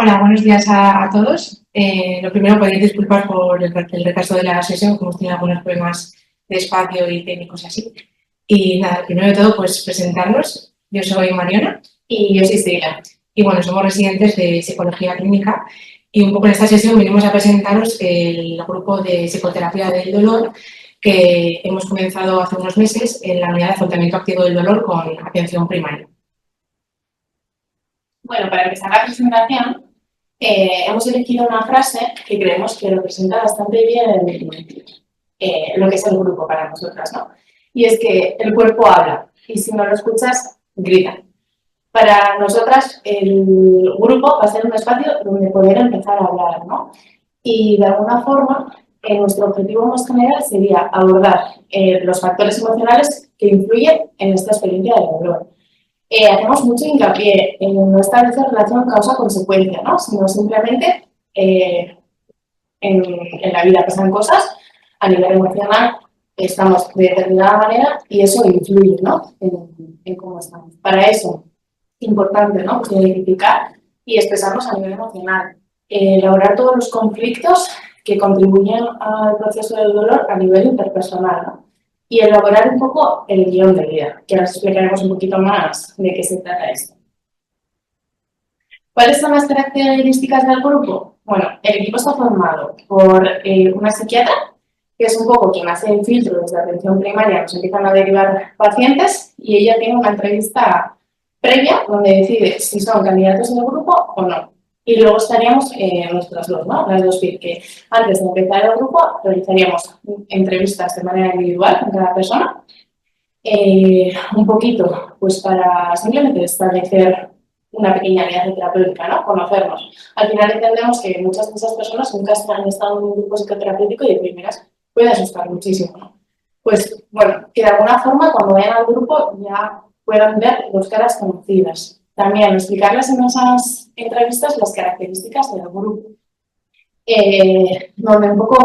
Hola, buenos días a todos. Lo primero, pedir disculpas por el retraso de la sesión, que hemos tenido algunos problemas de espacio y técnicos y así. Y nada, primero de todo, pues presentarnos. Yo soy Mariona y yo soy Celia. Y bueno, somos residentes de Psicología Clínica y un poco en esta sesión venimos a presentaros el grupo de psicoterapia del dolor que hemos comenzado hace unos meses en la unidad de afrontamiento activo del dolor con atención primaria. Bueno, para empezar la presentación, hemos elegido una frase que creemos que representa bastante bien lo que es el grupo para nosotras, ¿no? Y es que el cuerpo habla y si no lo escuchas, grita. Para nosotras, el grupo va a ser un espacio donde poder empezar a hablar, ¿no? Y de alguna forma, nuestro objetivo más general sería abordar los factores emocionales que influyen en esta experiencia de dolor. Hacemos mucho hincapié en no establecer relación causa-consecuencia, ¿no? Sino simplemente en la vida pasan cosas, a nivel emocional estamos de determinada manera y eso influye, ¿no? en cómo estamos. Para eso, importante, ¿no? Pues identificar y expresarnos a nivel emocional. Elaborar todos los conflictos que contribuyen al proceso del dolor a nivel interpersonal, ¿no? Y elaborar un poco el guión de vida, que ahora os explicaremos un poquito más de qué se trata esto. ¿Cuáles son las características del grupo? Bueno, el equipo está formado por una psiquiatra, que es un poco quien hace el filtro desde la atención primaria, nos empiezan a derivar pacientes y ella tiene una entrevista previa donde decide si son candidatos del grupo o no. Y luego estaríamos nosotras dos, ¿no? Las dos que antes de empezar el grupo realizaríamos entrevistas de manera individual con cada persona, un poquito pues para simplemente establecer una pequeña alianza terapéutica, ¿no? Conocernos. Al final entendemos que muchas de esas personas nunca han estado en un grupo psicoterapéutico y de primeras puede asustar muchísimo, ¿no? Pues bueno, que de alguna forma cuando vayan al grupo ya puedan ver dos caras conocidas. También explicarles en esas entrevistas las características del grupo. Donde un poco,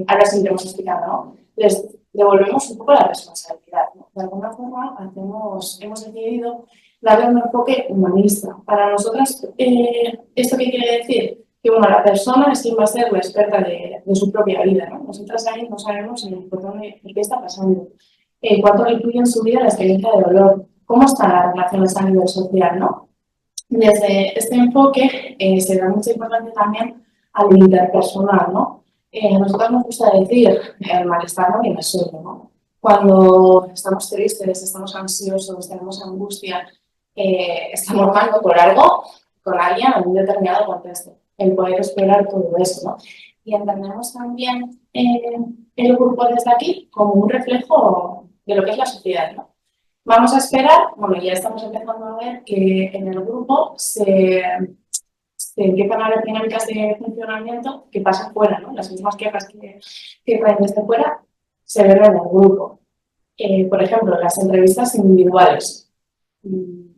ahora sí iremos explicando, ¿no? Les devolvemos un poco la responsabilidad, ¿no? De alguna forma hemos decidido darle un enfoque humanista. Para nosotras, ¿esto qué quiere decir? Que bueno, la persona es quien va a ser la experta de su propia vida, ¿no? Nosotras ahí no sabemos por dónde, qué está pasando, cuánto influye en su vida la experiencia de dolor, cómo están las relaciones a nivel social, ¿no? Desde este enfoque se da mucha importancia también al interpersonal, ¿no? A nosotros nos gusta decir el malestar no viene solo, ¿no? Cuando estamos tristes, estamos ansiosos, tenemos angustia, estamos mal por algo, con alguien en un determinado contexto. El poder explorar todo eso, ¿no? Y entendemos también el grupo desde aquí como un reflejo de lo que es la sociedad, ¿no? Vamos a esperar, bueno, ya estamos empezando a ver que en el grupo se empiezan a ver dinámicas de funcionamiento que pasan fuera, ¿no? Las mismas quejas que traen desde fuera se ven en el grupo. Por ejemplo, las entrevistas individuales.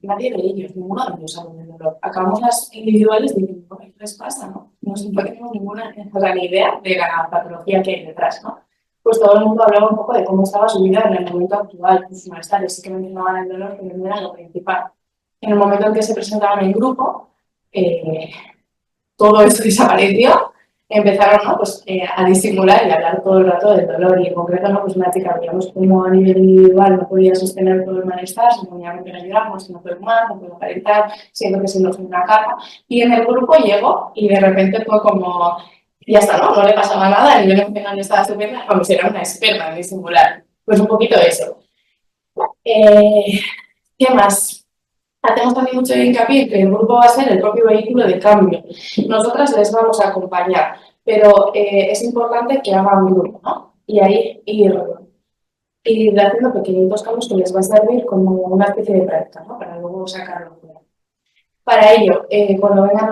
Nadie de ellos, ninguno de ellos habla de dolor. Acabamos las individuales y diciendo, ¿qué les pasa? No tenemos ninguna ni idea de la patología que hay detrás, ¿no? Pues todo el mundo hablaba un poco de cómo estaba su vida en el momento actual, sus malestares, sí que mencionaban el dolor, pero no era lo principal. En el momento en que se presentaban en grupo, todo esto desapareció, empezaron, ¿no? Pues, a disimular y a hablar todo el rato del dolor. Y en concreto, ¿no? Pues una chica, veíamos como a nivel individual no podía sostener todo el malestar, se ponía a llorar, si no puedo más, no puedo calentar, siento que se nos una capa. Y en el grupo llegó y de repente fue como, ya está, ¿no? No le pasaba nada, a nivel emocional estaba estupenda, vamos, era una experta en disimular. Pues un poquito eso. ¿Qué más? Hacemos también mucho hincapié que el grupo va a ser el propio vehículo de cambio. Nosotras les vamos a acompañar, pero es importante que hagan un grupo, ¿no? Y ahí ir haciendo pequeñitos cambios que les va a servir como una especie de práctica, ¿no? Para luego sacarlo fuera. Para ello, cuando vengan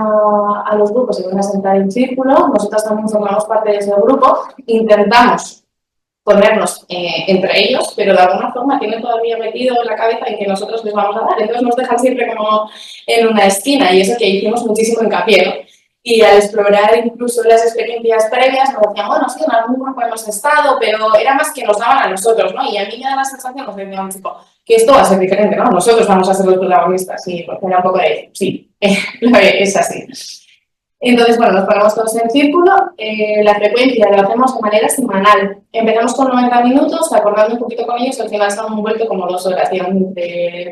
a los grupos se van a sentar en círculo, nosotras también formamos parte de ese grupo, intentamos ponernos entre ellos, pero de alguna forma tienen todavía metido en la cabeza en que nosotros les vamos a dar, entonces nos dejan siempre como en una esquina y eso que hicimos muchísimo hincapié, ¿no? Y al explorar incluso las experiencias previas nos decían, bueno, sí, en algún grupo hemos estado, pero era más que nos daban a nosotros, ¿no? Y a mí me da la sensación, nos decía un chico, que esto va a ser diferente, ¿no? Nosotros vamos a ser los protagonistas y pues era un poco de, sí, es así. Entonces, bueno, nos ponemos todos en círculo. La frecuencia lo hacemos de manera semanal. Empezamos con 90 minutos, acordando un poquito con ellos, al final se han vuelto como 2 horas,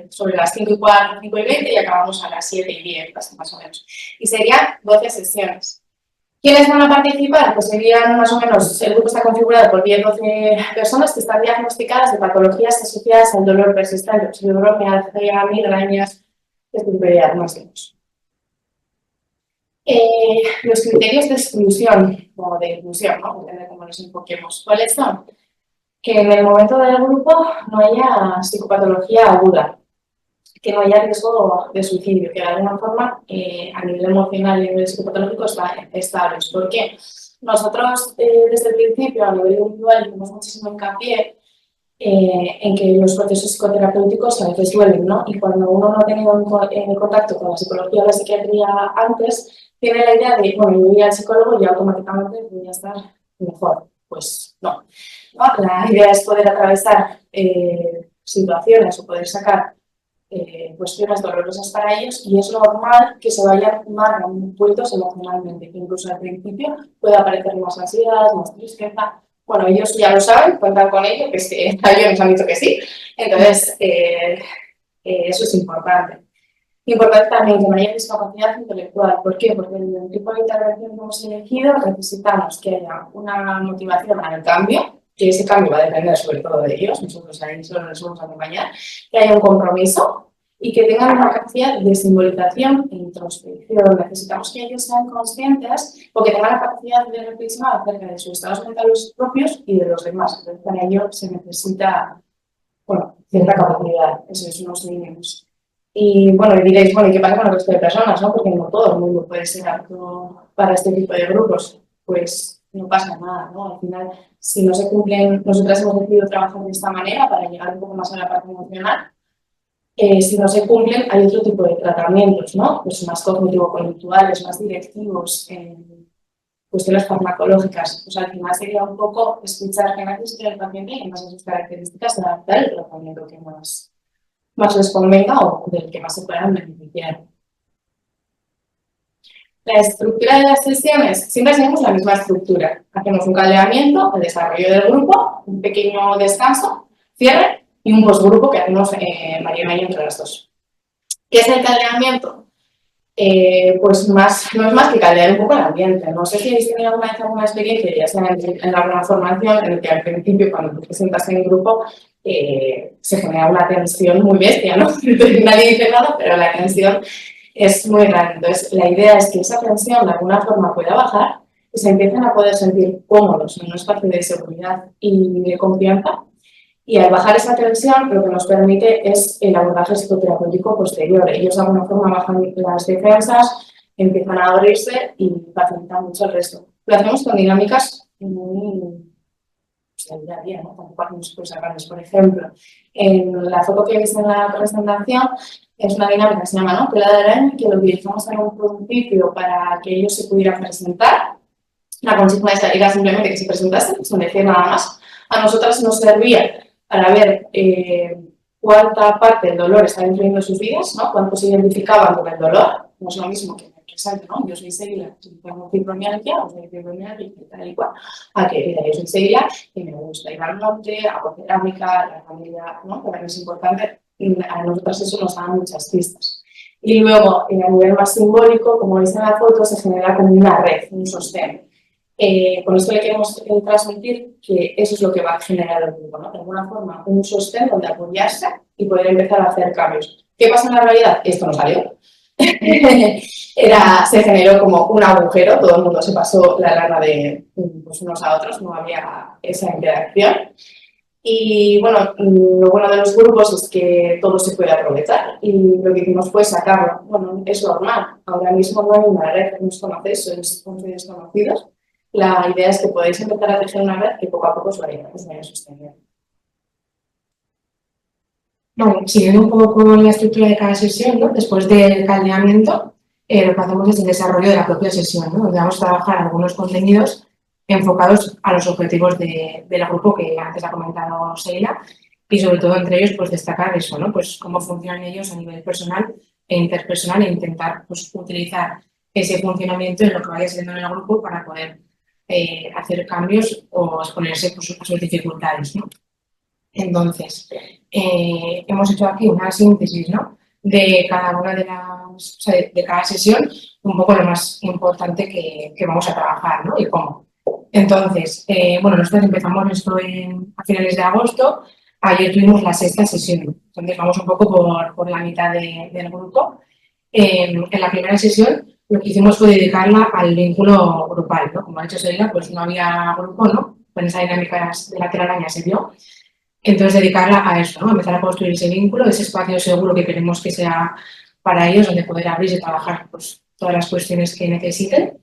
sobre las 5:15, 5:20 y acabamos a las 7:10, más o menos. Y serían 12 sesiones. ¿Quiénes van a participar? Pues serían más o menos, el grupo está configurado por 10-12 personas que están diagnosticadas de patologías asociadas al dolor persistente, fibromialgia, migrañas, este tipo de diagnósticos. Los criterios de exclusión o de inclusión, ¿no? Depende de cómo los enfoquemos. ¿Cuáles son? Que en el momento del grupo no haya psicopatología aguda, que no haya riesgo de suicidio, que de alguna forma a nivel emocional y a nivel psicopatológico están estables. ¿Por qué? Nosotros desde el principio a nivel individual hacemos muchísimo hincapié en que los procesos psicoterapéuticos a veces duelen, ¿no? Y cuando uno no ha tenido contacto con la psicología o la psiquiatría antes, tiene la idea de, bueno, yo voy al psicólogo y automáticamente voy a estar mejor. Pues no. La idea es poder atravesar situaciones o poder sacar cuestiones dolorosas para ellos y es normal que se vayan más envueltos emocionalmente, que incluso al principio puede aparecer más ansiedad, más tristeza. Bueno, ellos ya lo saben, cuentan con ello, que es que a ellos nos han dicho que sí. Entonces, eso es importante. Importante también que no haya discapacidad intelectual. ¿Por qué? Porque en el tipo de intervención que hemos elegido necesitamos que haya una motivación al cambio, que ese cambio va a depender sobre todo de ellos, nosotros ahí solo les vamos a acompañar, que haya un compromiso y que tengan una capacidad de simbolización e introspección. Necesitamos que ellos sean conscientes o que tengan la capacidad de reflexionar acerca de sus estados mentales propios y de los demás. Entonces, para ello se necesita, bueno, cierta capacidad, esos son los mínimos. Y bueno, diréis, bueno, ¿y qué pasa con el resto de personas? ¿No? Porque no todo el mundo puede ser apto para este tipo de grupos. Pues no pasa nada, ¿no? Al final, si no se cumplen, nosotras hemos decidido trabajar de esta manera para llegar un poco más a la parte emocional. Si no se cumplen, hay otro tipo de tratamientos, ¿no? Pues más cognitivo-conductuales, más directivos, cuestiones farmacológicas. Pues al final sería un poco escuchar qué necesita el paciente y en base a sus características adaptar el tratamiento que más les convenga o del que más se puedan beneficiar. La estructura de las sesiones, siempre hacemos la misma estructura. Hacemos un caldeamiento, el desarrollo del grupo, un pequeño descanso, cierre y un postgrupo que hacemos Mariana y yo entre las dos. ¿Qué es el caldeamiento? Pues no es más que caldear un poco el ambiente. No sé si habéis tenido alguna vez alguna experiencia, ya sea en alguna formación, en el que al principio, cuando te presentas en grupo, se genera una tensión muy bestia, ¿no? Nadie dice nada, pero la tensión es muy grande. Entonces, la idea es que esa tensión de alguna forma pueda bajar y se empiecen a poder sentir cómodos en un espacio de seguridad y de confianza. Y al bajar esa tensión, lo que nos permite es el abordaje psicoterapéutico posterior. Ellos de alguna forma bajan las defensas, empiezan a abrirse y facilitan mucho el resto. Lo hacemos con dinámicas muy del día a día, ¿no? Tampoco hacemos cosas grandes. Por ejemplo, en la foto que veis en la presentación es una dinámica que se llama, ¿no?, Pela de araña, que lo utilizamos en un principio para que ellos se pudieran presentar. La consigna era simplemente que se presentasen, sin decir nada más. A nosotras nos servía para ver cuánta parte del dolor estaba influyendo en sus vidas, ¿no? Cuánto se identificaban con el dolor. No es lo mismo que resalte, ¿no? Yo soy Seila, tengo fibromialgia, o soy fibromialgia, tal y cual. A que, mira, yo soy Seila y me gusta ir al norte, hago cerámica, la familia, ¿no? Para mí es importante. A nosotros eso nos da muchas pistas. Y luego, a nivel más simbólico, como veis en la foto, se genera como una red, un sostén. Con esto le queremos transmitir que eso es lo que va a generar el grupo, ¿no? De alguna forma, un sostén donde apoyarse y poder empezar a hacer cambios. ¿Qué pasa en la realidad? Esto no salió. Se generó como un agujero, todo el mundo se pasó la lana de pues, unos a otros, no había esa interacción. Y bueno, lo bueno de los grupos es que todo se puede aprovechar y lo que hicimos fue sacarlo. Bueno, es normal, ahora mismo no hay una red, no os conocéis, sois 11 desconocidos. La idea es que podéis empezar a tejer una red que poco a poco os vaya sosteniendo. Bueno, siguiendo un poco con la estructura de cada sesión, ¿no? Después del caldeamiento, lo que hacemos es el desarrollo de la propia sesión, ¿no? Donde vamos a trabajar algunos contenidos enfocados a los objetivos del grupo que antes ha comentado Seila y sobre todo entre ellos pues destacar eso, ¿no? Pues cómo funcionan ellos a nivel personal e interpersonal e intentar pues utilizar ese funcionamiento en lo que vaya siendo en el grupo para poder hacer cambios o exponerse a sus dificultades, ¿no? Entonces, hemos hecho aquí una síntesis, ¿no?, de cada una de las, o sea, de cada sesión, un poco lo más importante que vamos a trabajar, ¿no?, y cómo. Entonces, bueno, nosotros empezamos esto a finales de agosto. Ayer tuvimos la sexta sesión, entonces vamos un poco por la mitad del grupo. En la primera sesión lo que hicimos fue dedicarla al vínculo grupal, ¿no? Como ha dicho Selena, pues no había grupo, ¿no? Con esa dinámica de la telaraña se vio. Entonces, dedicarla a eso, ¿no? Empezar a construir ese vínculo, ese espacio seguro que queremos que sea para ellos, donde poder abrirse y trabajar pues, todas las cuestiones que necesiten.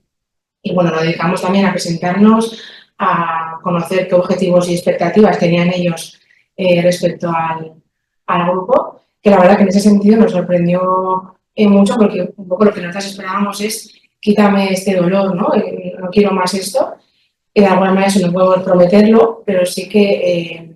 Y bueno, nos dedicamos también a presentarnos, a conocer qué objetivos y expectativas tenían ellos respecto al grupo, que la verdad que en ese sentido nos sorprendió mucho, porque un poco lo que nosotros esperábamos es quítame este dolor, ¿no? No quiero más esto. Y de alguna manera eso no puedo prometerlo, pero sí que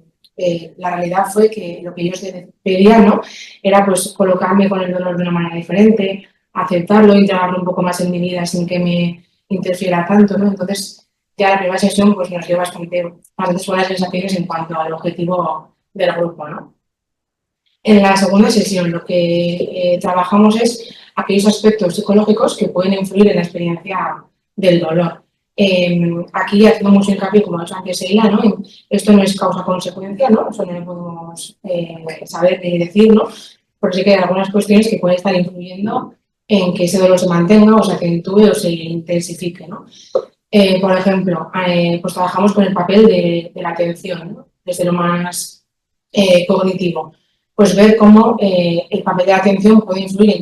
la realidad fue que lo que ellos pedían, ¿no?, era pues colocarme con el dolor de una manera diferente, aceptarlo, integrarlo un poco más en mi vida sin que me interfiera tanto, ¿no? Entonces, ya la primera sesión pues nos dio bastantes buenas sensaciones en cuanto al objetivo del grupo, ¿no? En la segunda sesión lo que trabajamos es aquellos aspectos psicológicos que pueden influir en la experiencia del dolor. Aquí haciendo mucho hincapié, como ha dicho antes Sheila, ¿no?, esto no es causa-consecuencia, ¿no? Eso no lo podemos saber ni decir, ¿no? Porque sí que hay algunas cuestiones que pueden estar influyendo en que ese dolor se mantenga o se acentúe o se intensifique, ¿no? Por ejemplo, pues trabajamos con el papel de la atención, ¿no?, desde lo más cognitivo. Pues ver cómo el papel de la atención puede influir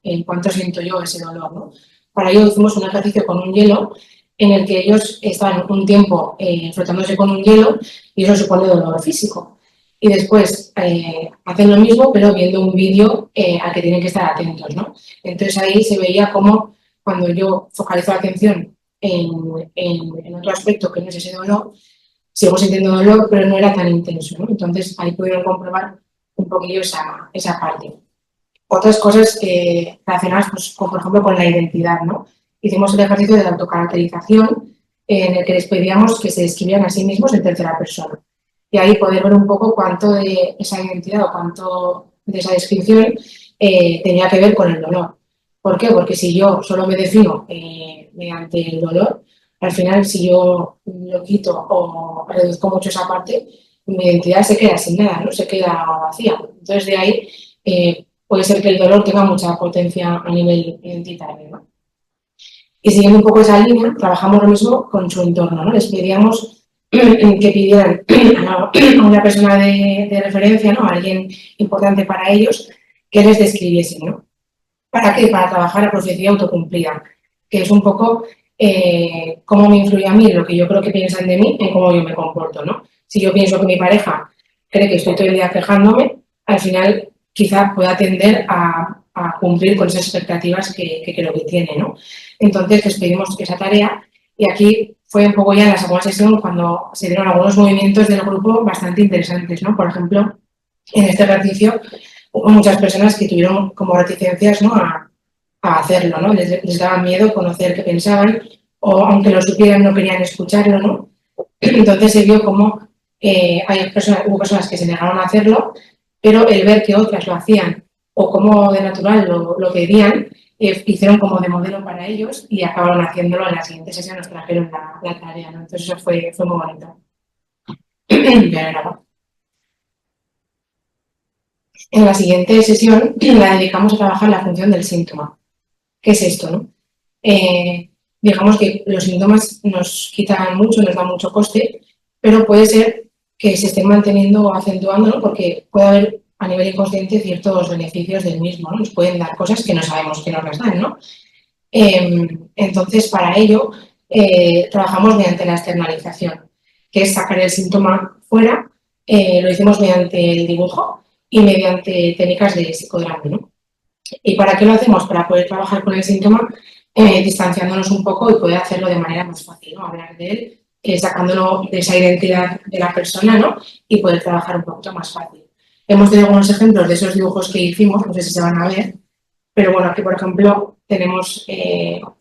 en cuánto siento yo ese dolor, ¿no? Para ello hicimos un ejercicio con un hielo en el que ellos estaban un tiempo frotándose con un hielo y eso supone dolor físico. Y después hacen lo mismo pero viendo un vídeo al que tienen que estar atentos, ¿no? Entonces ahí se veía cómo cuando yo focalizo la atención en otro aspecto que no es ese dolor, sigo sintiendo dolor pero no era tan intenso, ¿no? Entonces ahí pudieron comprobar un poquillo esa parte. Otras cosas relacionadas, pues, por ejemplo, con la identidad, ¿no? Hicimos el ejercicio de la autocaracterización en el que les pedíamos que se describieran a sí mismos en tercera persona. Y ahí poder ver un poco cuánto de esa identidad o cuánto de esa descripción tenía que ver con el dolor. ¿Por qué? Porque si yo solo me defino mediante el dolor, al final si yo lo quito o reduzco mucho esa parte, mi identidad se queda sin nada, ¿no? Se queda vacía. Entonces de ahí puede ser que el dolor tenga mucha potencia a nivel identitario, ¿no? Y siguiendo un poco esa línea, trabajamos lo mismo con su entorno, ¿no? Les pedíamos que pidieran a una persona de referencia, ¿no?, a alguien importante para ellos, que les describiese, ¿no? ¿Para qué? Para trabajar la profecía autocumplida, que es un poco cómo me influye a mí lo que yo creo que piensan de mí en cómo yo me comporto, ¿no? Si yo pienso que mi pareja cree que estoy todo el día quejándome, al final quizá pueda tender a cumplir con esas expectativas que creo que tiene, ¿no? Entonces les pedimos esa tarea y aquí fue un poco ya en la segunda sesión cuando se dieron algunos movimientos del grupo bastante interesantes, ¿no? Por ejemplo, en este ejercicio hubo muchas personas que tuvieron como reticencias, ¿no?, a hacerlo, ¿no? Les daba miedo conocer qué pensaban o aunque lo supieran no querían escucharlo, ¿no? Entonces se vio como hubo personas que se negaron a hacerlo, pero el ver que otras lo hacían o como de natural lo pedían, hicieron como de modelo para ellos y acabaron haciéndolo. En la siguiente sesión nos trajeron la tarea, ¿no? Entonces eso fue muy bonito. En la siguiente sesión la dedicamos a trabajar la función del síntoma. ¿Qué es esto, no? Digamos que los síntomas nos quitan mucho, nos dan mucho coste, pero puede ser que se estén manteniendo o acentuando, ¿no?, porque puede haber a nivel inconsciente ciertos beneficios del mismo, ¿no? Nos pueden dar cosas que no sabemos que nos las dan, ¿no? Entonces, para ello, trabajamos mediante la externalización, que es sacar el síntoma fuera. Lo hicimos mediante el dibujo y mediante técnicas de psicodrama, ¿no? ¿Y para qué lo hacemos? Para poder trabajar con el síntoma distanciándonos un poco y poder hacerlo de manera más fácil, ¿no? Hablar de él, sacándolo de esa identidad de la persona, ¿no?, y poder trabajar un poquito más fácil. Hemos tenido algunos ejemplos de esos dibujos que hicimos, no sé si se van a ver. Pero bueno, aquí por ejemplo tenemos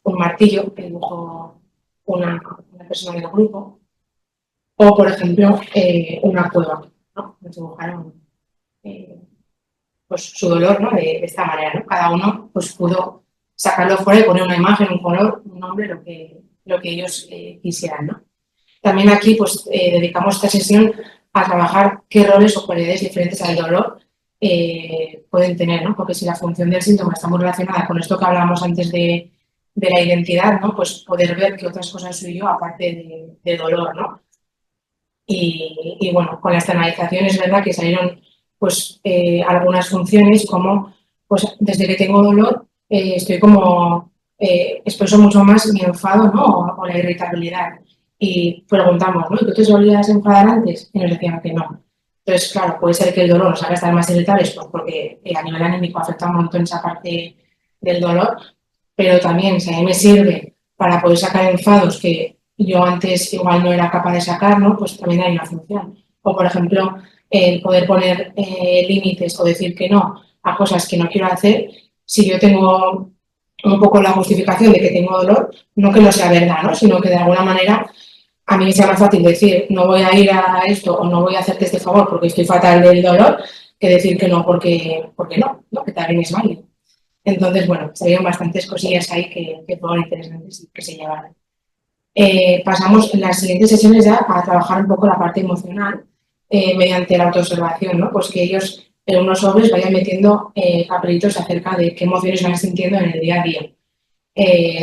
un martillo que dibujó una persona del grupo, o por ejemplo una cueva, ¿no? Nos dibujaron pues, su dolor, ¿no? De esta manera, ¿no? Cada uno pues, pudo sacarlo fuera y poner una imagen, un color, un nombre, lo que ellos quisieran, ¿no? También aquí pues, dedicamos esta sesión a trabajar qué roles o cualidades diferentes al dolor pueden tener, ¿no? Porque si la función del síntoma está muy relacionada con esto que hablábamos antes de la identidad, ¿no? Pues poder ver qué otras cosas soy yo aparte de dolor, ¿no? Y bueno, con la externalización es verdad que salieron pues algunas funciones como pues desde que tengo dolor estoy como expreso mucho más mi enfado, ¿no? O la irritabilidad. Y preguntamos, ¿no? ¿Y tú te solías enfadar antes? Y nos decían que no. Entonces, claro, puede ser que el dolor nos haga estar más irritables pues porque a nivel anímico afecta un montón esa parte del dolor, pero también si a mí me sirve para poder sacar enfados que yo antes igual no era capaz de sacar, ¿no? Pues también hay una función. O, por ejemplo, el poder poner límites o decir que no a cosas que no quiero hacer, si yo tengo un poco la justificación de que tengo dolor, no que no sea verdad, ¿no? Sino que de alguna manera a mí me sea más fácil decir no voy a ir a esto o no voy a hacerte este favor porque estoy fatal del dolor, que decir que no porque no, ¿no? Que también es válido. Entonces, bueno, salieron bastantes cosillas ahí que fueron interesantes y que se llevaron. Pasamos en las siguientes sesiones ya a trabajar un poco la parte emocional mediante la autoobservación, ¿no? Pues que ellos en unos sobres vayan metiendo papelitos acerca de qué emociones van sintiendo en el día a día.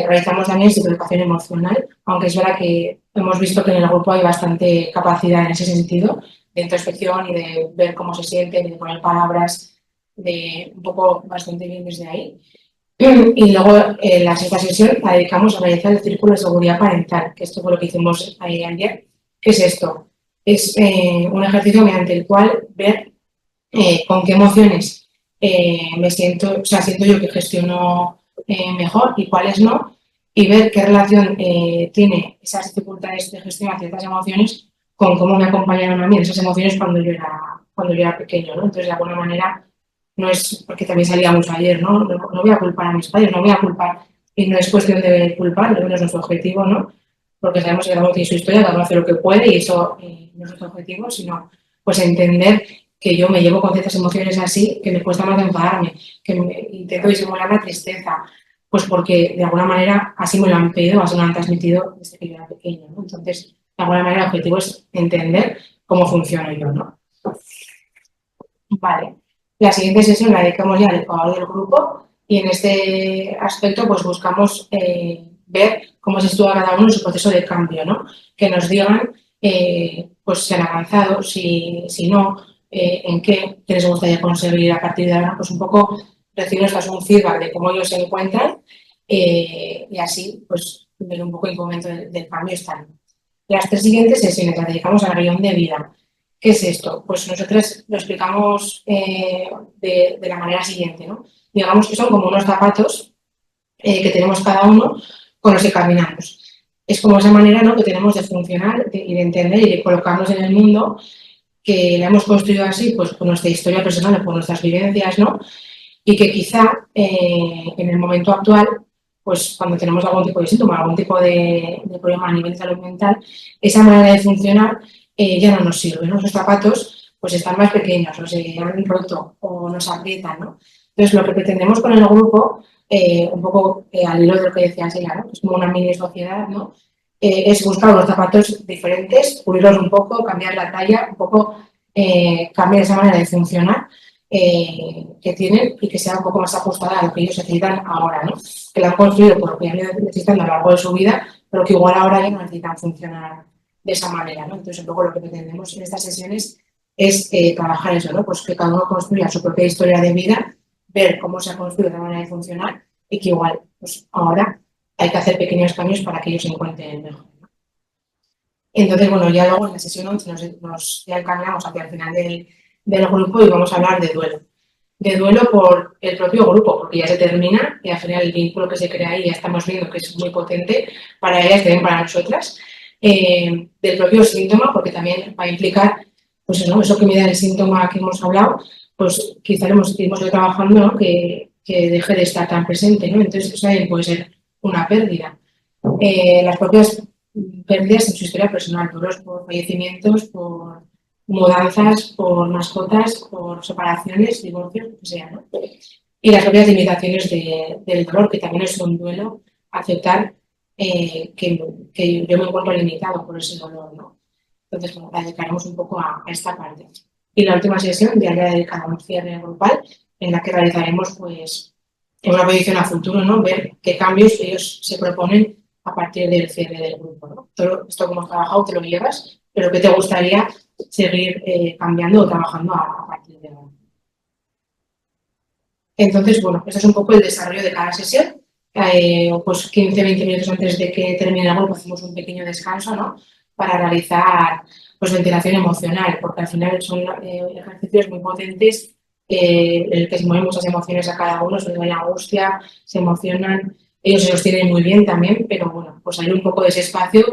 Realizamos también psicoeducación emocional, aunque es verdad que hemos visto que en el grupo hay bastante capacidad en ese sentido, de introspección y de ver cómo se sienten, de poner palabras, de un poco bastante bien desde ahí. Y luego la sexta sesión la dedicamos a realizar el círculo de seguridad parental, que esto fue lo que hicimos ayer. ¿Qué es esto? Es un ejercicio mediante el cual ver con qué emociones me siento, o sea, siento yo que gestiono mejor y cuáles no, y ver qué relación tiene esas dificultades de gestionar ciertas emociones con cómo me acompañaron a mí esas emociones cuando yo era pequeño, ¿no? Entonces, de alguna manera, no es porque también salía mucho ayer, ¿no? No voy a culpar a mis padres, no voy a culpar, y no es cuestión de culpar, no es nuestro objetivo, ¿no? Porque sabemos que cada uno tiene su historia, cada uno hace lo que puede y eso no es nuestro objetivo, sino pues entender que yo me llevo con ciertas emociones así, que me cuesta más enfadarme, que intento disimular la tristeza, pues porque de alguna manera así me lo han pedido, así me lo han transmitido desde que yo era pequeña, ¿no? Entonces, de alguna manera el objetivo es entender cómo funciono yo, ¿no? Vale. La siguiente sesión la dedicamos ya al Ecuador del grupo y en este aspecto pues buscamos ver cómo se estudia cada uno en su proceso de cambio, ¿no? Que nos digan pues si han avanzado, si no, en qué les gustaría conseguir a partir de ahora, pues un poco recibir un feedback de cómo ellos se encuentran y así pues ver un poco el momento del cambio están. Las tres siguientes sesiones las dedicamos al guión de vida. ¿Qué es esto? Pues nosotros lo explicamos de la manera siguiente, ¿no? Digamos que son como unos zapatos que tenemos cada uno con los que caminamos. Es como esa manera, ¿no?, que tenemos de funcionar y de entender y de colocarnos en el mundo, que la hemos construido así, pues con nuestra historia personal, con nuestras vivencias, ¿no? Y que quizá en el momento actual, pues cuando tenemos algún tipo de síntoma, algún tipo de problema a nivel de salud mental, esa manera de funcionar ya no nos sirve, ¿no? Esos zapatos pues están más pequeños, o se han roto o nos aprietan, ¿no? Entonces lo que pretendemos con el grupo, un poco al hilo de lo que decía Sheila, ¿no? Es como una mini sociedad, ¿no? Es buscar unos zapatos diferentes, pulirlos un poco, cambiar la talla, un poco cambiar esa manera de funcionar que tienen y que sea un poco más ajustada a lo que ellos necesitan ahora, ¿no? Que la han construido por lo que han ido necesitando a lo largo de su vida, pero que igual ahora ya no necesitan funcionar de esa manera, ¿no? Entonces, un poco lo que pretendemos en estas sesiones es trabajar eso, ¿no? Pues que cada uno construya su propia historia de vida, ver cómo se ha construido la manera de funcionar y que igual, pues ahora hay que hacer pequeños cambios para que ellos se encuentren mejor, ¿no? Entonces, bueno, ya luego en la sesión 11 nos ya encaminamos hacia el final del grupo y vamos a hablar de duelo. De duelo por el propio grupo, porque ya se termina y al final el vínculo que se crea ahí ya estamos viendo que es muy potente para ellas, también para nosotras. Del propio síntoma, porque también va a implicar, pues eso que me da el síntoma que hemos hablado, pues quizá lo hemos ido trabajando, ¿no? Que deje de estar tan presente, ¿no? Entonces eso también puede ser una pérdida. Las propias pérdidas en su historia personal, duelos por fallecimientos, por mudanzas, por mascotas, por separaciones, divorcios, lo que sea, ¿no? Y las propias limitaciones del dolor, que también es un duelo, aceptar que yo me encuentro limitado por ese dolor, ¿no? Entonces, bueno, la dedicaremos un poco a esta parte. Y la última sesión ya la dedicada a un cierre grupal, en la que realizaremos, pues, una proyección a futuro, ¿no? Ver qué cambios ellos se proponen a partir del cierre del grupo, ¿no? Todo esto como has trabajado te lo llevas, pero ¿qué te gustaría seguir cambiando o trabajando a partir de ahora? Entonces, bueno, eso es un poco el desarrollo de cada sesión. Pues 15-20 minutos antes de que termine el grupo hacemos un pequeño descanso, ¿no? Para realizar pues ventilación emocional, porque al final son ejercicios muy potentes en el que se mueven muchas emociones a cada uno, sobre la angustia, se emocionan, ellos se los tienen muy bien también, pero bueno, pues hay un poco de ese espacio,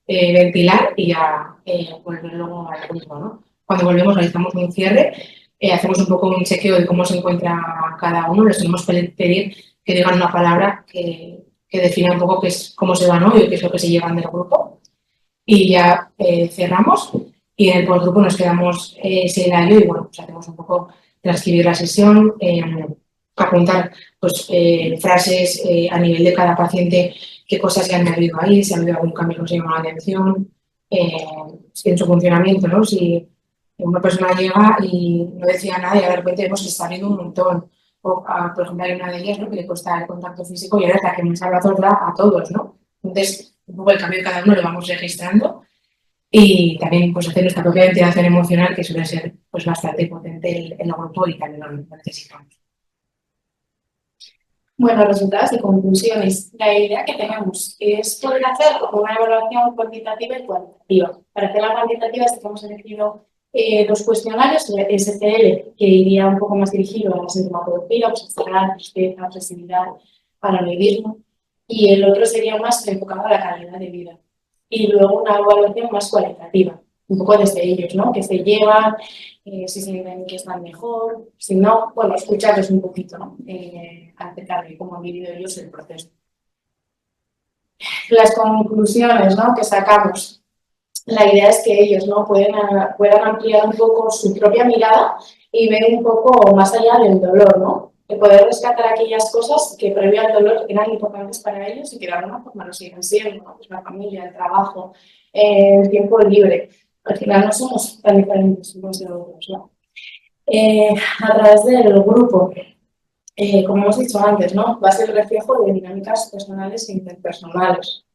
ventilar y ya volver luego al grupo, ¿no? Cuando volvemos realizamos un cierre, hacemos un poco un chequeo de cómo se encuentra cada uno, les tenemos que pedir que digan una palabra que defina un poco qué es, cómo se van hoy o qué es lo que se llevan del grupo. Y ya cerramos y en el postgrupo nos quedamos Sheila y yo y bueno, pues hacemos un poco transcribir la sesión, apuntar pues, frases a nivel de cada paciente, qué cosas se han añadido ahí, si ha habido algún cambio que nos llama la atención, en su funcionamiento, ¿no? Si una persona llega y no decía nada y de repente vemos que está abriendo un montón. O, por ejemplo, hay una de ellas, ¿no? Que le cuesta el contacto físico y ahora es la que más abrazos da a todos, ¿no? Entonces, un poco el cambio de cada uno lo vamos registrando y también pues, hacer nuestra propia ventilación emocional, que suele ser pues, bastante potente en el grupo y también lo necesitamos. Bueno, resultados y conclusiones. La idea que tenemos es poder hacer una evaluación cuantitativa y cualitativa. Para hacer la cuantitativa hemos elegido dos cuestionarios, el SCL, que iría un poco más dirigido a la sintomatología, obsesividad, tristeza, agresividad, paranoidismo, y el otro sería más enfocado a la calidad de vida. Y luego una evaluación más cualitativa, un poco desde ellos, ¿no? Que se llevan, si sienten que están mejor, si no, bueno, escucharles un poquito, ¿no? Acerca de cómo han vivido ellos el proceso. Las conclusiones, ¿no? Que sacamos. La idea es que ellos, ¿no? puedan ampliar un poco su propia mirada y ver un poco más allá del dolor, ¿no? De poder rescatar aquellas cosas que previo al dolor eran importantes para ellos y que de alguna forma lo siguen siendo, ¿no? Pues la familia, el trabajo, el tiempo libre. Al final no somos tan diferentes unos de otros, ¿no? A través del grupo, como hemos dicho antes, ¿no? Va a ser el reflejo de dinámicas personales e interpersonales.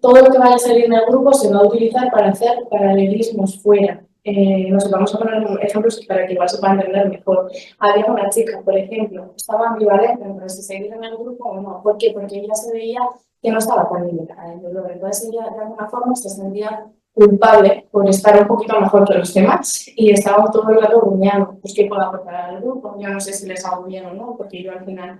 Todo lo que vaya a salir en el grupo se va a utilizar para hacer paralelismos fuera. Nos vamos a poner ejemplos para que igual se pueda entender mejor. Había una chica, por ejemplo, estaba ambivalente entre si seguir en el grupo o no. ¿Por qué? Porque ella se veía que no estaba tan limitada en el dolor. Entonces ella de alguna forma se sentía culpable por estar un poquito mejor que los demás y estaba todo el rato rumiando, pues qué puedo aportar al grupo, yo no sé si les hago bien o no, porque yo al final...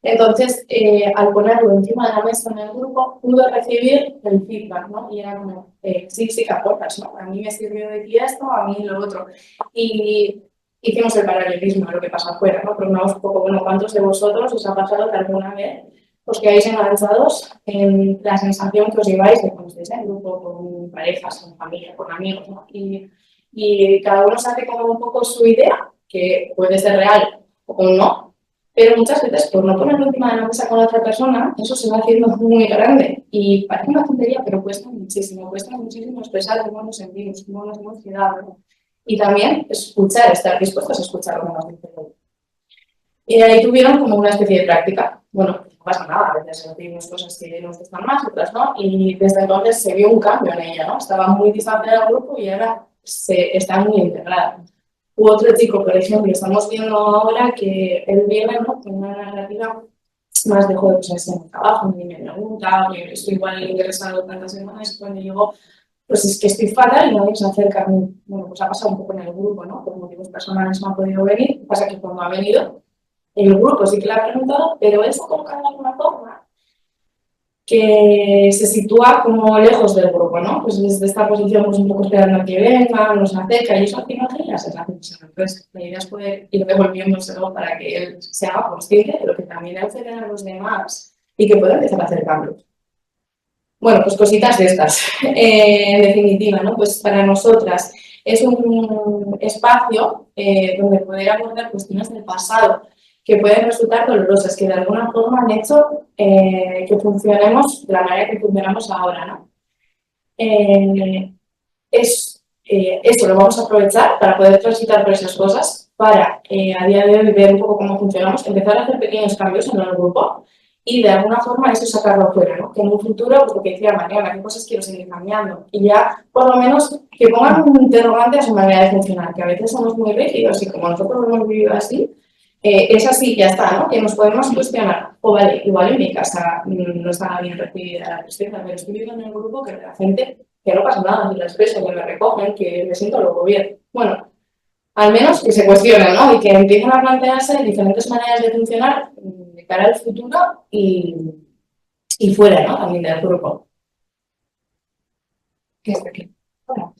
Entonces, al ponerlo encima de la mesa en el grupo, pudo recibir el feedback, ¿no? Y era como, sí, sí que aportas, ¿no? A mí me sirvió de ti esto, a mí lo otro. Y hicimos el paralelismo de lo que pasa afuera, ¿no? Preguntamos un poco, bueno, ¿cuántos de vosotros os ha pasado que alguna vez os quedáis enganchados en la sensación que os lleváis de cuando estáis en grupo, con parejas, con familia, con amigos, ¿no? Y cada uno se hace como un poco su idea, que puede ser real o no, pero muchas veces, por no ponerlo encima de la mesa con la otra persona, eso se va haciendo muy grande. Y parece una tontería, pero cuesta muchísimo expresar cómo nos sentimos, cómo nos hemos quedado. Y también escuchar, estar dispuestos a escuchar lo que nos dice el otro. Y ahí tuvieron como una especie de práctica. Bueno, no pasa nada, a veces recibimos cosas que nos gustan más, otras no. Y desde entonces se vio un cambio en ella, ¿no? Estaba muy distanciada del grupo y ahora está muy integrada. U otro chico, por ejemplo, estamos viendo ahora que él viene, ¿no? Con una narrativa más de juegos en el trabajo, ni me pregunta, que estoy igual interesado tantas semanas, cuando llegó, pues es que estoy fatal y nadie se acerca a mí. Bueno, pues ha pasado un poco en el grupo, ¿no? Por motivos personales no ha podido venir, pasa que cuando ha venido, el grupo sí que le ha preguntado, pero él se ha colocado de alguna forma que se sitúa como lejos del grupo, ¿no? Pues desde esta posición, pues un poco esperando a que venga, nos acerca, y eso al final genera sensaciones en el resto. La idea es poder ir devolviéndoselo para que él se haga consciente de lo que también le ofrecen a los demás y que pueda empezar a hacer cambios. Bueno, pues cositas de estas. En definitiva, ¿no? Pues para nosotras es un espacio donde poder abordar cuestiones del pasado que pueden resultar dolorosas, que de alguna forma han hecho que funcionemos de la manera que funcionamos ahora, ¿no? Eso lo vamos a aprovechar para poder transitar por esas cosas, para a día de hoy ver un poco cómo funcionamos, empezar a hacer pequeños cambios en el grupo y de alguna forma eso sacarlo fuera, ¿no? Que en un futuro, pues lo que decía Mariana, qué cosas quiero seguir cambiando y ya por lo menos que pongan un interrogante a su manera de funcionar, que a veces somos muy rígidos y como nosotros lo hemos vivido así, es así, ya está, ¿no? Que nos podemos cuestionar, o vale, igual en mi casa no está bien recibida la tristeza, pero estoy viviendo en el grupo que la gente, que no pasa nada, que la expreso, que me recogen, que me siento luego bien. Bueno, al menos que se cuestionen, ¿no? Y que empiecen a plantearse diferentes maneras de funcionar de cara al futuro y fuera, ¿no? También del grupo. Que está aquí. Hola.